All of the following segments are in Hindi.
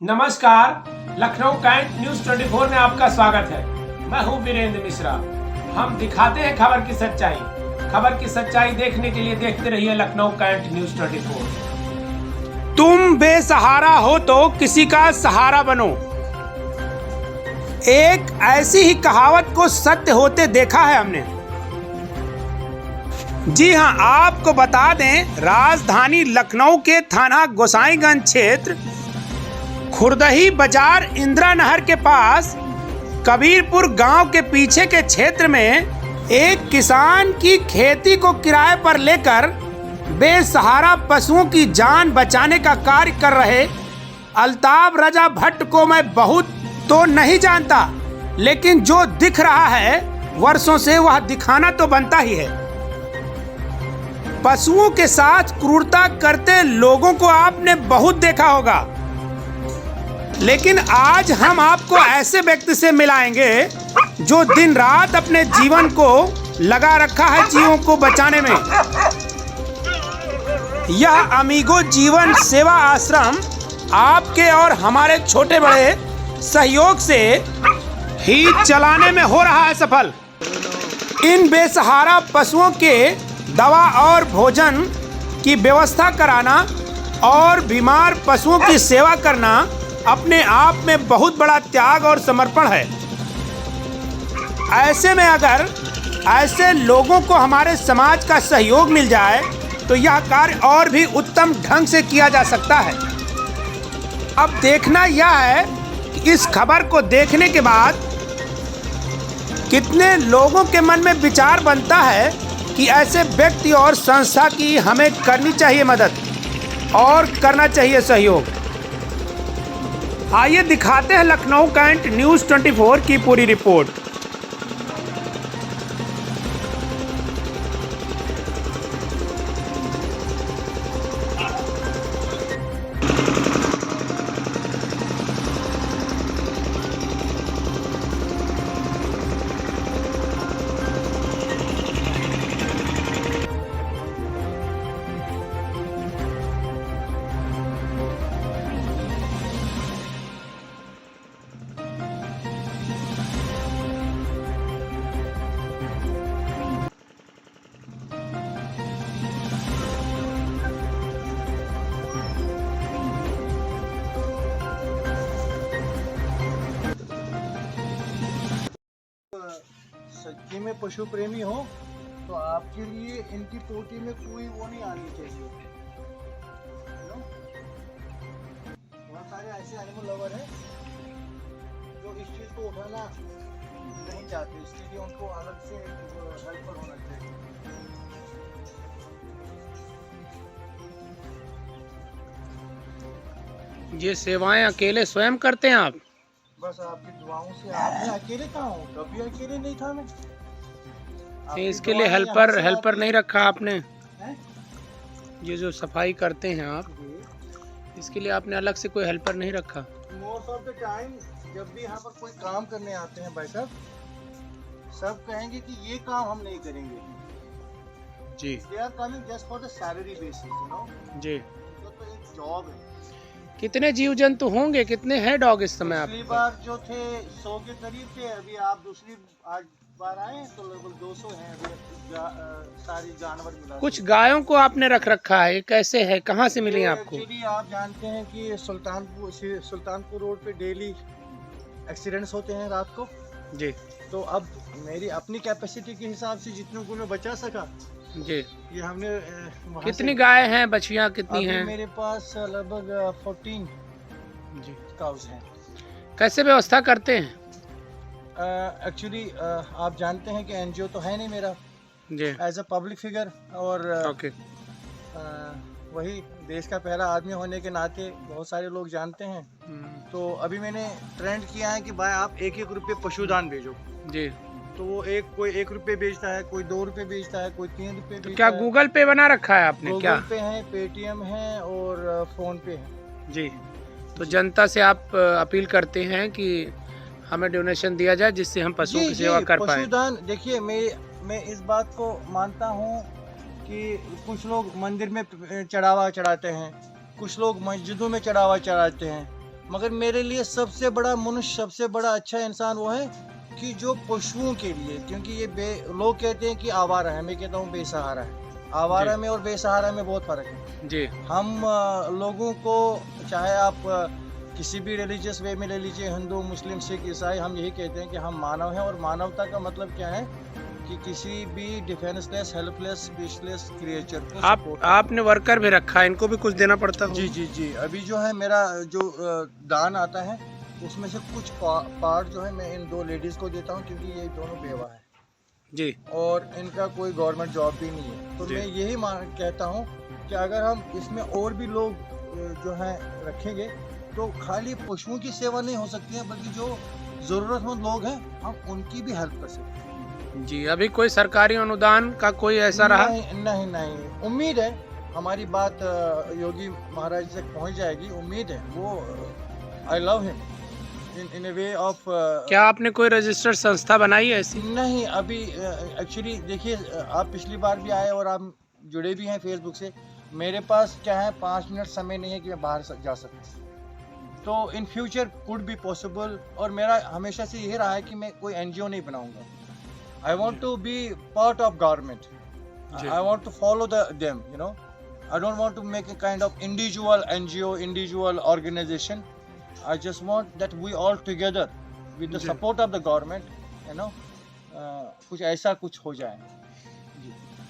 नमस्कार, लखनऊ कैंट न्यूज 24 में आपका स्वागत है। मैं हूं वीरेंद्र मिश्रा। हम दिखाते हैं खबर की सच्चाई। खबर की सच्चाई देखने के लिए देखते रहिए लखनऊ कैंट न्यूज 24। तुम बेसहारा हो तो किसी का सहारा बनो। एक ऐसी ही कहावत को सत्य होते देखा है हमने। जी हां, आपको बता दें, राजधानी लखनऊ के थाना गोसाईगंज क्षेत्र खुर्दही बाजार इंदिरा नहर के पास कबीरपुर गांव के पीछे के क्षेत्र में एक किसान की खेती को किराए पर लेकर बेसहारा पशुओं की जान बचाने का कार्य कर रहे अल्ताफ रजा भट्ट को मैं बहुत तो नहीं जानता, लेकिन जो दिख रहा है वर्षों से वह दिखाना तो बनता ही है। पशुओं के साथ क्रूरता करते लोगों को आपने बहुत देखा होगा, लेकिन आज हम आपको ऐसे व्यक्ति से मिलाएंगे जो दिन रात अपने जीवन को लगा रखा है जीवों को बचाने में। यह अमीगो जीवन सेवा आश्रम आपके और हमारे छोटे बड़े सहयोग से ही चलाने में हो रहा है सफल। इन बेसहारा पशुओं के दवा और भोजन की व्यवस्था कराना और बीमार पशुओं की सेवा करना अपने आप में बहुत बड़ा त्याग और समर्पण है। ऐसे में अगर ऐसे लोगों को हमारे समाज का सहयोग मिल जाए तो यह कार्य और भी उत्तम ढंग से किया जा सकता है। अब देखना यह है कि इस खबर को देखने के बाद कितने लोगों के मन में विचार बनता है कि ऐसे व्यक्ति और संस्था की हमें करनी चाहिए मदद और करना चाहिए सहयोग। आइए दिखाते हैं लखनऊ कैंट न्यूज 24 की पूरी रिपोर्ट। सच्ची में पशु प्रेमी हो तो आपके लिए इनकी पोटी में कोई वो नहीं आनी चाहिए। बहुत सारे ऐसे एनिमल लवर हैं जो इस चीज को उठाना नहीं चाहते, इसके लिए उनको अलग से हेल्पर होना चाहिए। ये सेवाएं अकेले स्वयं करते हैं आप? बस आपकी दुआओं से। मैं अकेले कहाँ हूँ, कभी अकेले नहीं था मैं। इसके लिए हेल्पर नहीं रखा आपने? ये जो सफाई करते हैं आप, इसके लिए आपने अलग से कोई हेल्पर नहीं रखा? मोस्ट ऑफ द टाइम जब भी यहाँ पर कोई काम करने आते हैं भाई साहब, सब कहेंगे कि ये काम हम नहीं करेंगे जी। They are coming just for the salary basis, you know जी। तो एक जॉब है। कितने जीव जंतु होंगे, कितने हैं डॉग इस समय? पिछली बार जो थे 100 के करीब थे, अभी आप दूसरी आज बार आए तो लगभग 200 हैं अभी। सारी जानवर मिला। कुछ गायों को आपने रख रखा है, ये कैसे है, कहाँ से मिली आपको? एक्चुअली आप जानते हैं कि सुल्तानपुर रोड पे डेली एक्सीडेंट्स होते हैं रात को जी। तो अब मेरी अपनी कैपेसिटी के हिसाब से जितनों को मैं बचा सका जी, ये हमने कितनी गाय हैं, बछियां कितनी हैं? मेरे पास लगभग 14 जी काउज हैं। कैसे व्यवस्था करते हैं? एक्चुअली आप जानते हैं कि एनजीओ तो है नहीं मेरा जी, एज अ पब्लिक फिगर, और ओके। वही देश का पहला आदमी होने के नाते बहुत सारे लोग जानते हैं। तो अभी मैंने ट्रेंड किया है कि भाई आप 1-1 रुपये पशुदान भेजो जी। तो वो कोई 1 रुपये बेचता है, कोई 2 रुपये बेचता है, कोई 3 रुपये बेचता है। क्या गूगल पे बना रखा है आपने? क्या गूगल पे है, पेटीएम है और फोन पे है जी। तो जनता से आप अपील करते हैं कि हमें डोनेशन दिया जाए जिससे हम पशुओं की सेवा कर पाए। पशुदान देखिए, मैं इस बात को मानता हूँ कि कुछ लोग मंदिर में चढ़ावा चढ़ाते हैं, कुछ लोग मस्जिदों में चढ़ावा चढ़ाते हैं, मगर मेरे लिए सबसे बड़ा मनुष्य, सबसे बड़ा अच्छा इंसान वो है कि जो पशुओं के लिए, क्योंकि ये लोग कहते हैं कि आवारा है, मैं कहता हूँ बेसहारा है। आवारा में और बेसहारा में बहुत फर्क है जी। हम लोगों को, चाहे आप किसी भी रिलीजियस वे में ले लीजिए, हिंदू, मुस्लिम, सिख, ईसाई, हम यही कहते हैं कि हम मानव हैं। और मानवता का मतलब क्या है कि किसी भी डिफेंसलेस, हेल्पलेस, स्पीचलेस क्रिएचर को आपने वर्कर भी रखा है, इनको भी कुछ देना पड़ता है? जी जी जी। अभी जो है मेरा जो दान आता है उसमें से कुछ पार्ट जो है मैं इन 2 लेडीज़ को देता हूँ, क्योंकि ये दोनों बेवा है जी, और इनका कोई गवर्नमेंट जॉब भी नहीं है। तो मैं यही कहता हूँ कि अगर हम इसमें और भी लोग जो हैं रखेंगे तो खाली पशुओं की सेवा नहीं हो सकती है, बल्कि जो ज़रूरतमंद लोग हैं हम उनकी भी हेल्प कर सकते हैं। जी। अभी कोई सरकारी अनुदान का कोई ऐसा रहा? नहीं नहीं, उम्मीद है हमारी बात योगी महाराज तक पहुंच जाएगी, उम्मीद है। वो I love him in A way of. क्या आपने कोई रजिस्टर्ड संस्था बनाई है ऐसी? नहीं, अभी एक्चुअली देखिए, आप पिछली बार भी आए और आप जुड़े भी हैं फेसबुक से। मेरे पास क्या है, 5 मिनट समय नहीं है कि मैं बाहर जा सकूं। तो in future could be possible, और मेरा हमेशा से यही रहा है कि मैं कोई एनजीओ नहीं बनाऊंगा। I want to be part of government. I want to follow them, you know. I don't want to make a kind of individual NGO, individual organization. I just want that we all together, with the support of the government, you know, कुछ ऐसा कुछ हो जाए।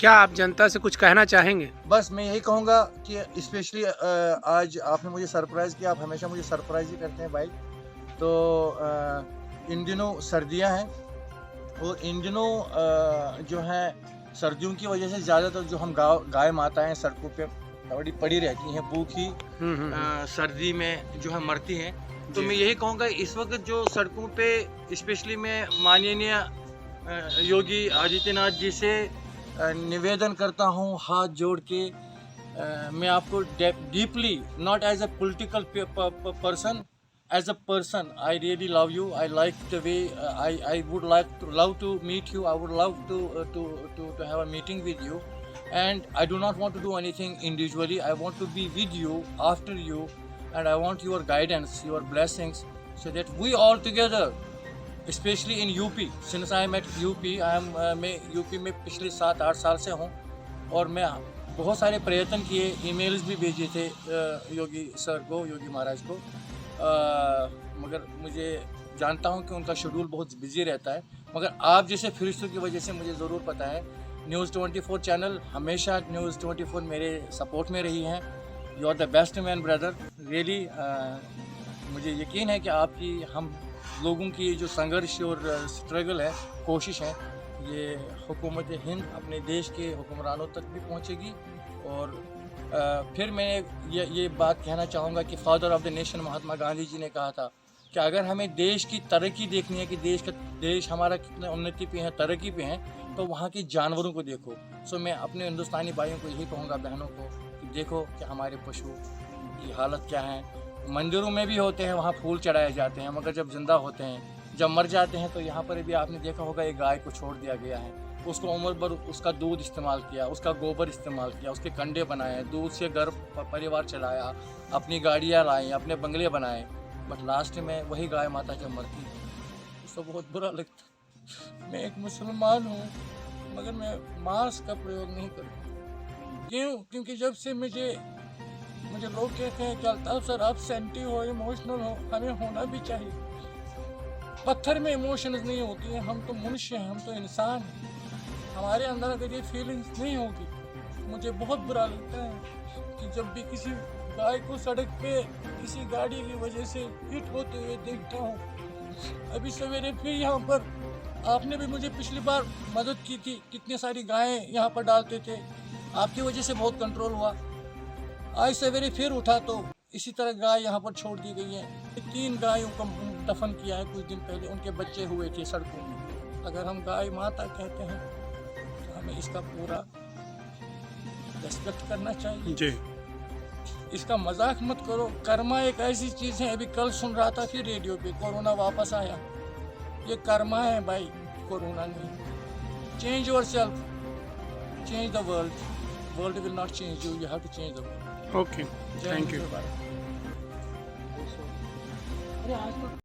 क्या आप जनता से कुछ कहना चाहेंगे? बस मैं यही कहूँगा कि स्पेशली आज आपने मुझे सरप्राइज किया। आप हमेशा मुझे सरप्राइज ही करते हैं भाई। तो इन दिनों सर्दियाँ हैं और इन दिनों जो है सर्दियों की वजह से ज़्यादातर जो हम गाय माताएं सड़कों पे बड़ी पड़ी रहती हैं, भूखी सर्दी में जो है मरती हैं। तो मैं यही कहूँगा, इस वक्त जो सड़कों पे स्पेशली मैं माननीय योगी आदित्यनाथ जी से निवेदन करता हूँ हाथ जोड़ के। मैं आपको deeply, not as a political person, as a person, I really love you. I like the way I would love to meet you. I would love to have a meeting with you, and I do not want to do anything individually. I want to be with you, after you, and I want your guidance, your blessings, so that we all together, especially in UP, since I am at UP, मैं UP में पिछले 7-8 साल से हूँ और मैं बहुत सारे प्रयत्न किए, ईमेल्स भी भेजे थे योगी सर को, योगी महाराज को। मगर मुझे जानता हूं कि उनका शेड्यूल बहुत बिजी रहता है, मगर आप जैसे फरिश्तों की वजह से मुझे ज़रूर पता है। न्यूज़ 24 चैनल, हमेशा न्यूज़ 24 मेरे सपोर्ट में रही हैं। You are the best man brother, really. मुझे यकीन है कि आपकी, हम लोगों की जो संघर्ष और स्ट्रगल है, कोशिश है, ये हुकूमत हिंद अपने देश के हुक्मरानों तक भी पहुँचेगी। और फिर मैं ये बात कहना चाहूँगा कि father of the nation Mahatma Gandhi ji ने कहा था कि अगर हमें देश की तरक्की देखनी है कि देश हमारा कितना उन्नति पे है, तरक्की पे है, तो वहाँ के जानवरों को देखो। सो मैं अपने हिंदुस्तानी भाइयों को यही कहूँगा, बहनों को, कि देखो कि हमारे पशु की हालत क्या है। मंदिरों में भी होते हैं, वहाँ फूल चढ़ाए जाते हैं, मगर जब जिंदा होते हैं, जब मर जाते हैं, तो यहाँ पर भी आपने देखा होगा एक गाय को छोड़ दिया गया है। उसको उम्र भर उसका दूध इस्तेमाल किया, उसका गोबर इस्तेमाल किया, उसके कंडे बनाए, दूध से घर परिवार चलाया, अपनी गाड़ियाँ लाई, अपने बंगले बनाए, बट लास्ट में वही गाय माता जब मरती है उसको बहुत बुरा लगता। मैं एक मुसलमान हूँ, मगर मैं मांस का प्रयोग नहीं करता। क्यों? क्योंकि जब से मुझे लोग कहते हैं कि अल्ताफ सर आप सेंटी हो, इमोशनल हो, हमें होना भी चाहिए। पत्थर में इमोशंस नहीं होती हैं, हम तो मनुष्य हैं, हम तो इंसान हैं। हमारे अंदर अगर ये फीलिंग्स नहीं होगी, मुझे बहुत बुरा लगता है कि जब भी किसी गाय को सड़क पे किसी गाड़ी की वजह से हिट होते हुए देखता हूँ। अभी सवेरे फिर यहाँ पर आपने भी मुझे पिछली बार मदद की थी, कितनी सारी गायें यहाँ पर डालते थे, आपकी वजह से बहुत कंट्रोल हुआ। आज सवेरे फिर उठा तो इसी तरह गाय यहाँ पर छोड़ दी गई हैं। 3 गायों को दफन किया है कुछ दिन पहले, उनके बच्चे हुए थे सड़कों में। अगर हम गाय माता कहते हैं तो हमें इसका पूरा रिस्पेक्ट करना चाहिए जी। इसका मजाक मत करो। कर्मा एक ऐसी चीज़ है, अभी कल सुन रहा था फिर रेडियो पे, कोरोना वापस आया। ये कर्मा है भाई, कोरोना नहीं। Change yourself, change the world will not change you, you have to change the world. Okay, thank you. अरे आज तो